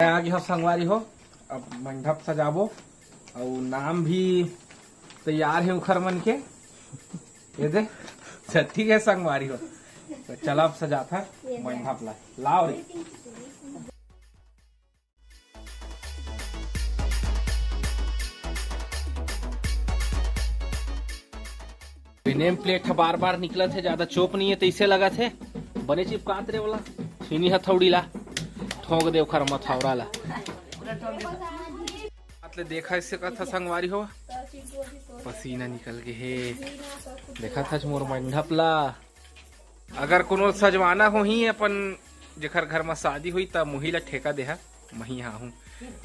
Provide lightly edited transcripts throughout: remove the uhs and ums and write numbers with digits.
आगे हो संगवारी हो, अब मंडप सजाबो और नाम भी तैयार है उखर मन के। ये दे ठीक है संगवारी हो, तो चला अब सजा था मंडप ला लाओ रे। नेम प्लेट बार बार निकला थे, ज्यादा चोप नहीं है तो इसे लगा थे बने चिपकात रे वाला छीनी हथौड़ी ला ठोक दे उखर मथौरा ला मतलब देखा इससे का था संगवारी हो पसीना निकल के हे देखा था मोर मंडप ला। अगर कोनो सजवाना हो ही अपन जेखर घर में शादी हुई तब मुही ला ठेका देहा मही यहाँ हूँ।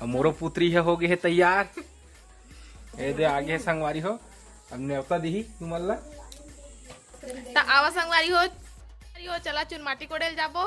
अब मोरो पुत्री है हो गए है तैयार। ए दे आगे है संगवारी हो, अब न्योता दी तुमल ला ता आवा संगवारी हो चला चुन माटी कोड़ेल जाबो।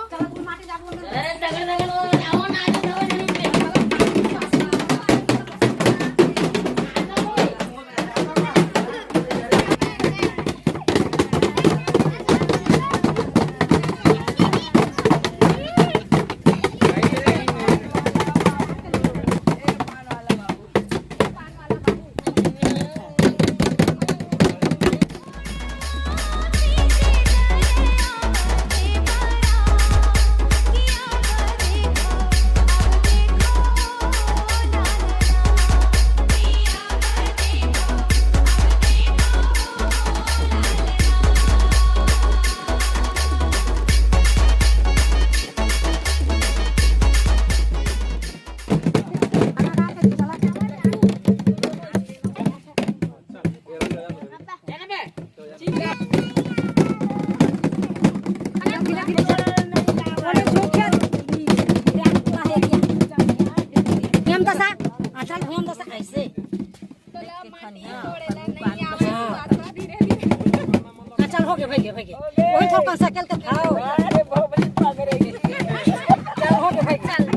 चल हो गए भाई वही थोड़ा साइकिल के खाओ। अरे बहुत बड़ी करेगी चल हो गए भाई चल।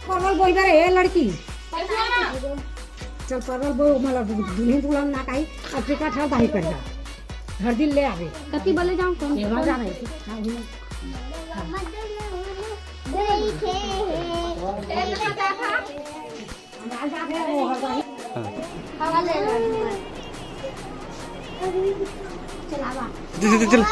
परवल बोइबा रे लड़की चल परवल बो मला दुल्हन दुल्हन ना काई अफ्रीका ठा दाही कर जा हर दिन ले आवे कति बले जाऊं कौन ये मजा नहीं हवा ले चलावा चल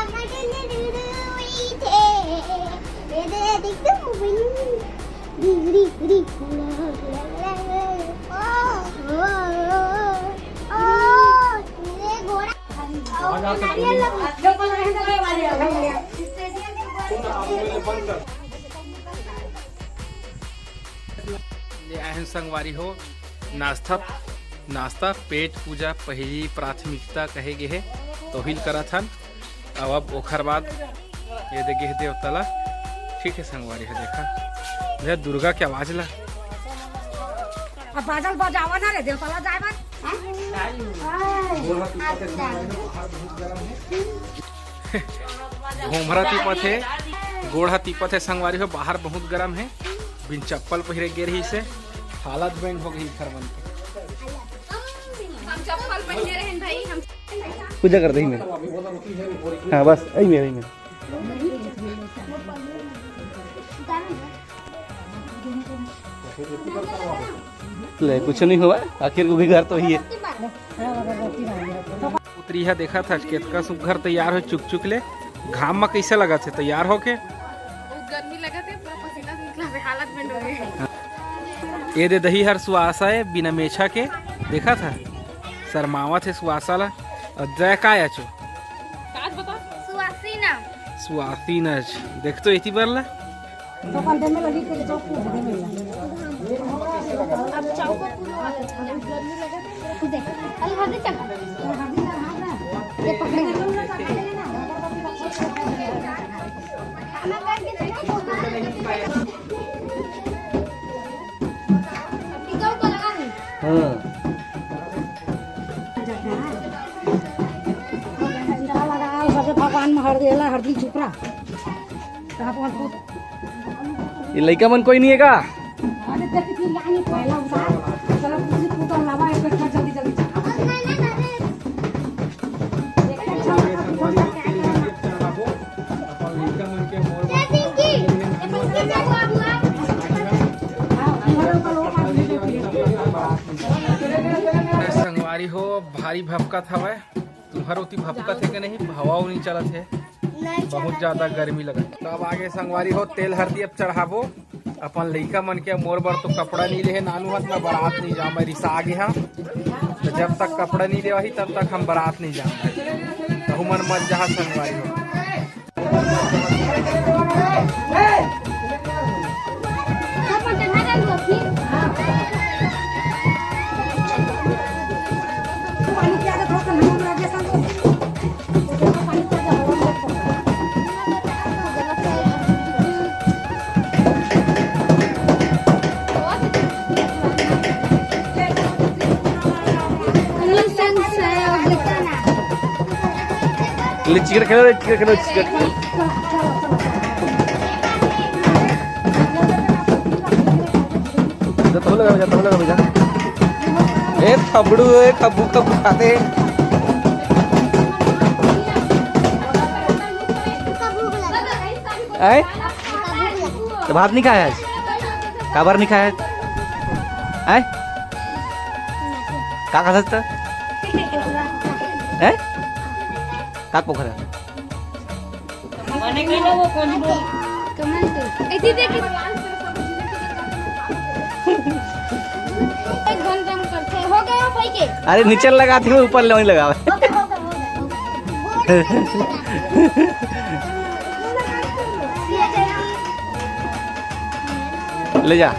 ले आए संगवारी हो नाश्ता पेट पूजा पहली प्राथमिकता कहे गे है तो हिल करा था अब ओखर बाद ये देखे देवतला ठीक है संगवारी है देखा भैया दुर्गा की आवाज ला अब बादल बजावा ना रे देवतला जाएगा घोमरा तीपत है गोढ़ा तीपत है संगवारी हो बाहर बहुत गर्म है बिन चप्पल पहिरे गे रही से हालत बैंड हो गई घर बन के हम चप्पल पहने रहे भाई हम पूजा कर दही में हाँ बस यही में ले कुछ नहीं हुआ आखिर को भी घर तो ही है उतरी है देखा था केतका सुख घर तैयार हो चुक चुक ले घाम में कैसे लगा थे तैयार होके बहुत गर्मी लगा थे पूरा पसीना से निकला थे हालत में डूबे ये दे दही हर सुआसा है बिना मेछा के देखा था शर्मावा थे सुआसा ला और जय का आचो काज बता सुआसी नज देख तो इतनी बार ला तो कंधे में लगी के चौक पे दे मिला अब चौक को पूरा गर्मी लगा देख अरे हल्दी चल ये पकड़े भगवान में हर देला हरदी चुपरा ये लड़का मन कोई नहीं है का अरे देखी फिर यानी पहला उतार चलो कुछ तो लावा एक बैठा जल्दी जल्दी संगवारी हो भारी भपका था वह तुम्हार उती भपका थे कि नहीं हवा नहीं चला थे बहुत ज्यादा गर्मी लगा तब आगे संगवारी हो तेल हल्दी अब चढ़ाबो अपन लइका मन के मोर बर तो कपड़ा नहीं ले नानू हाथ में बारात नहीं जा मैं रिसा आगे हाँ तो जब तक कपड़ा नहीं ले तब तक हम बारात नहीं जा तो मन मत जहाँ संगवारी हो पानी क्या तो थोड़ा नहीं लगे संग पानी तो चिकन खेलो तो लगा भैया ए खबड़ू है खबू खाते हैं तो भात नहीं खाया आज काबर नहीं खाया है का खा सकता है का पोखरा मैंने कहा वो कौन बोल ऐसी देखी एक घंटा में करते हो गए हो भाई के अरे नीचे लगाती हूँ ऊपर नहीं लगा ले जा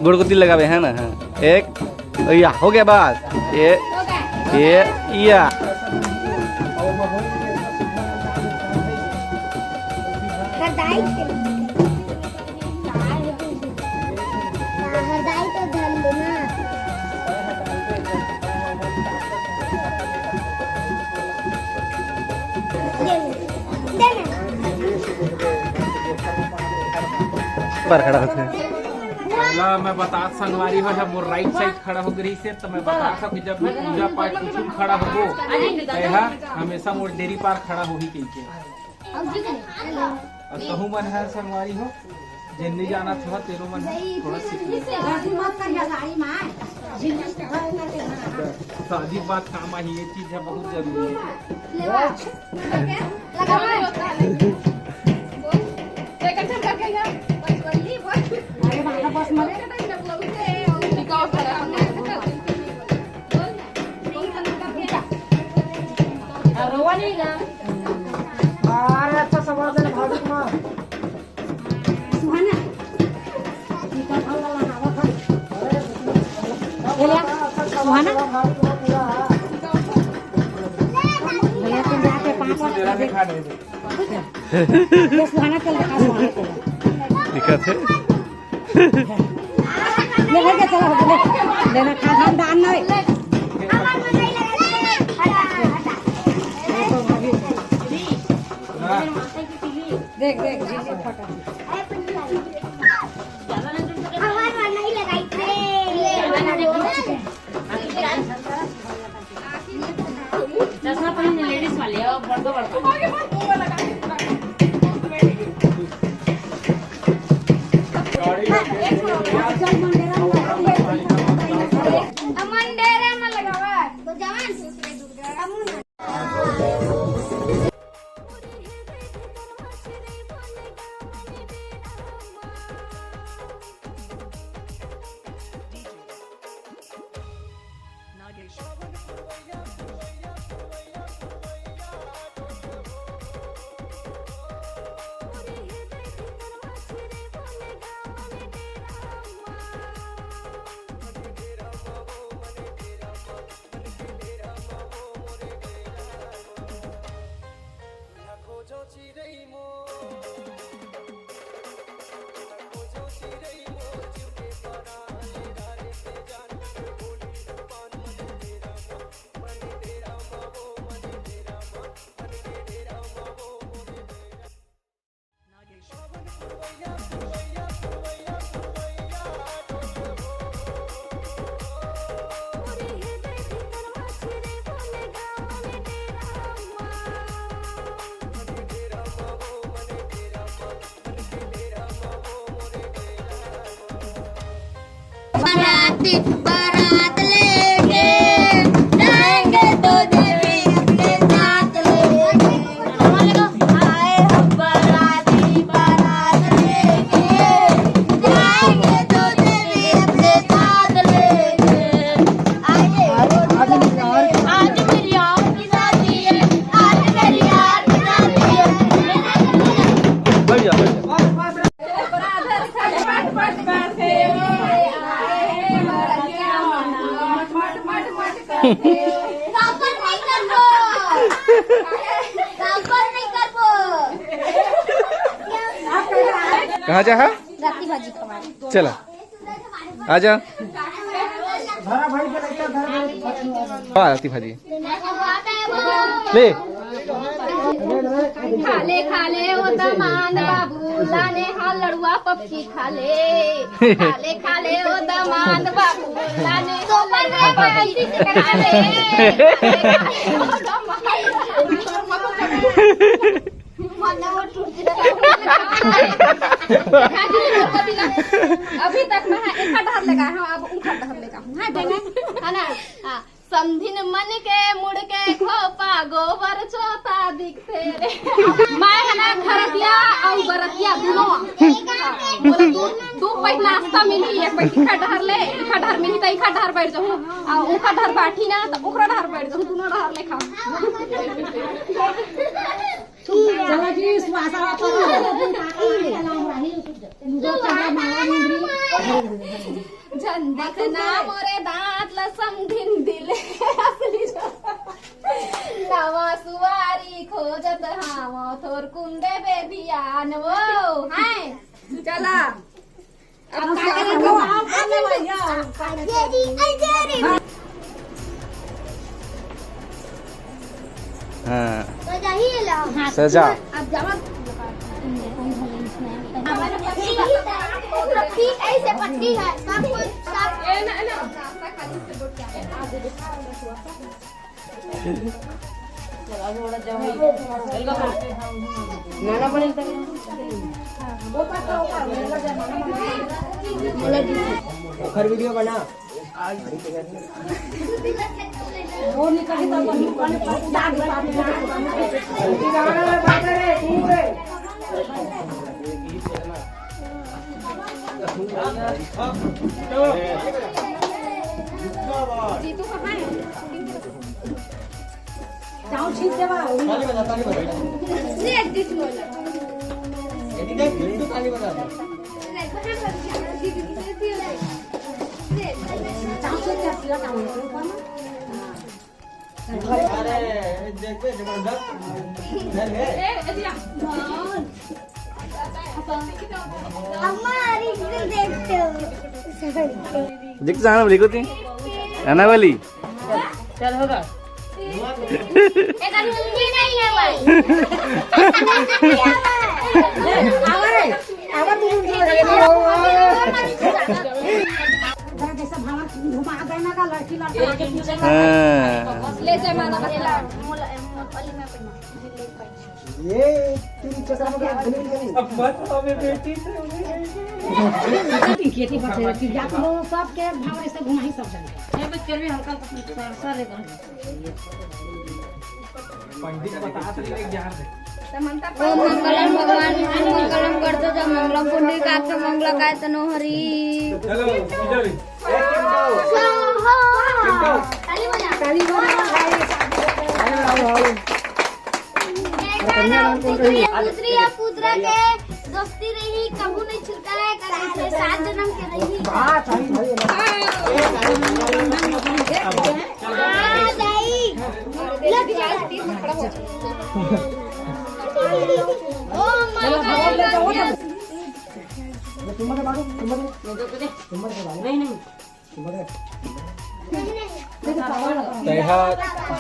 गुड़ को तिल लगावे है ना हाँ। एक या हो गया बस ये या हरदाई तो धन ना दे पार खड़ा होते हैं। पहला मैं बता संगवारी हो जब मोर राइट साइड खड़ा हो गई से तो मैं बता सकूं जब मैं पूजा पाठ कुछ खड़ा हो तैहा हमेशा मोर डेरी पार खड़ा हो ही के और कहूँ मन है संगवारी हो जिन नहीं जाना था तेरो मन है थोड़ा शादी बात काम आई ये चीज है बहुत जरूरी दिक्कत है लेना खा दान नहीं देख देख झिल्ली फटा चश्मा पहनने लेडीज वाले और बड़का मंडेरे में लगावा तो जवान से दुर्गा बारात लेके जाएंगे तो देवी अपने साथ लेके आए हम बाराती बारात लेके जाएंगे तो देवी अपने साथ लेके आइए आज मेरी यार की शादी है आज मेरी यार की शादी है बढ़िया कहाँ जा राती भाजी खवाई चला आजा आती भाजी ले खाले खाले ओ दमान बाबू लाने हा लड़ुआ पपकी खाले खाले खाले ओ दमान बाबू लाने तो अभी तक मैं एक ढहर लगा हूँ अब उनका ढहर लगा हूँ है ना समधिन मन के मुड़ के खोपा गोबर चोता दिखते रे मैं है ना घरतिया और बरतिया दोनों दो पैक नाश्ता मिली एक पैक इखा ढहर ले इखा ढहर मिली तो इखा ढहर बैठ जाऊँ और उखा ढहर बैठी ना तो उखरा ढहर बैठ जाऊँ दोनों ढहर ले खा चलो जी सुहासा झंडक ना मोरे दांत ल समधिन दिले असली नवा सुवारी खोजत हाव थोर कुंडे बेबियान वो हाय चला अब सजा अब जावा पट्टी ऐसे पट्टी है सब कुछ सब घर वीडियो बना जीतू कहाँ है चाउ छीन देवा ताली बजा देख जीतू बोला तू ताली बजा चाउ छीन के सिला चाउ अरे देख पे जबरदस्त हमारी देखते हो दिख जाना देखो ती आना वाली चल होगा एक हिंदी नहीं है भाई आवारे आवार तू जैसा भावा घुमा देना का लड़की लड़का के पीछे ले जाए माना बनेला मोला अली में पहना ये तेरी चक्कर में धुनी गई अब मत हमें बेटी खेती करते रहती या तो सब के भावरे से घुमा ही सब जाने ये बच्चे भी हल्का सरसा ले कर पंडित बता रहे ज्ञान दे ओम मंगलम भगवान मंगलम करतो जब मंगलम पुंडी काच मंगल काय तनो हरी चलो इधर ताली बजा पुत्री या पुत्रा के दोस्ती रही कबू नहीं छूटा है करे 7 जन्म के रही दाई लग जाती ओम मंगलम तैहा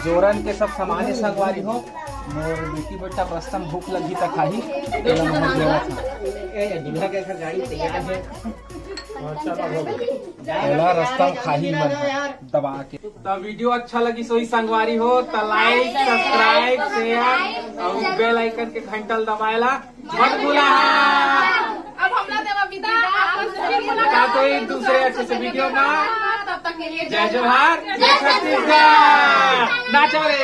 जोरन के सब सामान्य संगवारी हो मोर बेटी बेटा प्रस्तम भूख लगी त खाही एला मोहर लेवा था ए दूल्हा के घर गाड़ी तैयार है एला रस्तम खाही मन दबा के तो वीडियो अच्छा लगी सोई संगवारी हो त लाइक सब्सक्राइब शेयर और बेल आइकन के घंटल दबाएला मत भूला अब हमला देवा विदा का तो एक दूसरे अच्छे से वीडियो में तब तक के लिए जय जोहार जय छत्तीसगढ़ नाचो रे